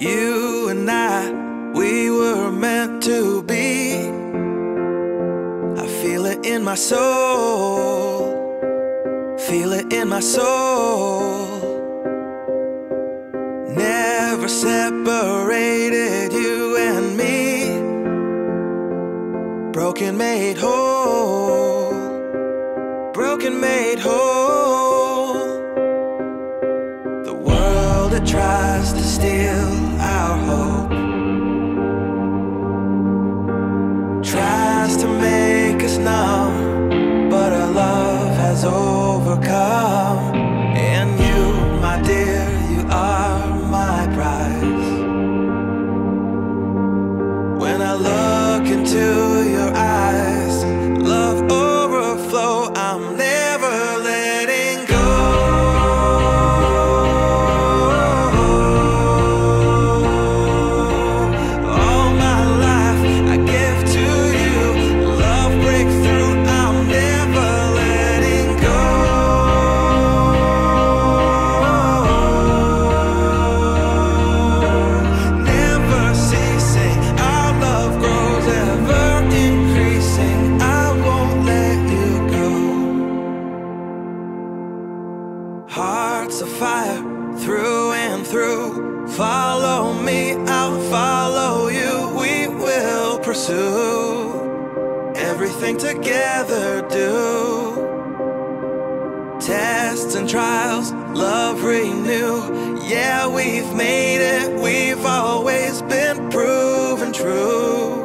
You and I, we were meant to be. I feel it in my soul, feel it in my soul. Never separated, you and me. Broken made whole, broken made whole. The world that tries to steal our hope tries to make us numb, but our love has overcome. And you, my dear, you are my prize. When I look into your eyes, love overflow, I'm never letting go. Hearts of fire through and through. Follow me, I'll follow you. We will pursue everything together, do. Tests and trials, love renew. Yeah, we've made it. We've always been proven true.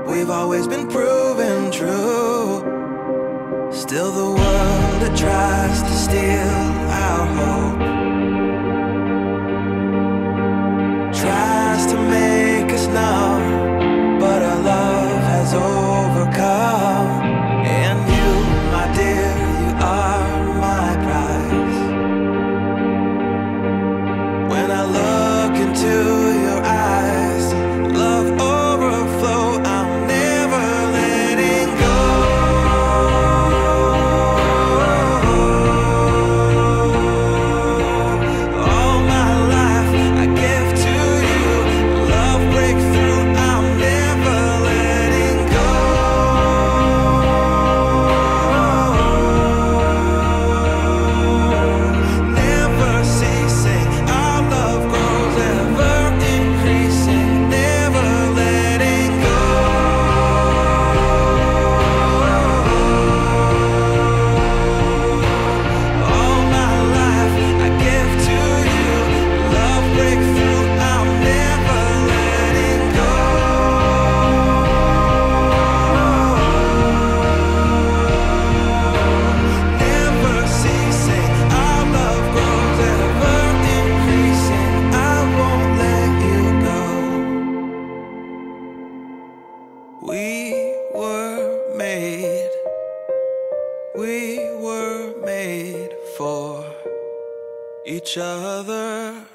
We've always been proven true. Still the world that tries to steal our hope tries to make us numb, but our love has overcome. And you, my dear, you are my prize. When I look into your eyes, love overflow, I'm never letting go. We were made for each other.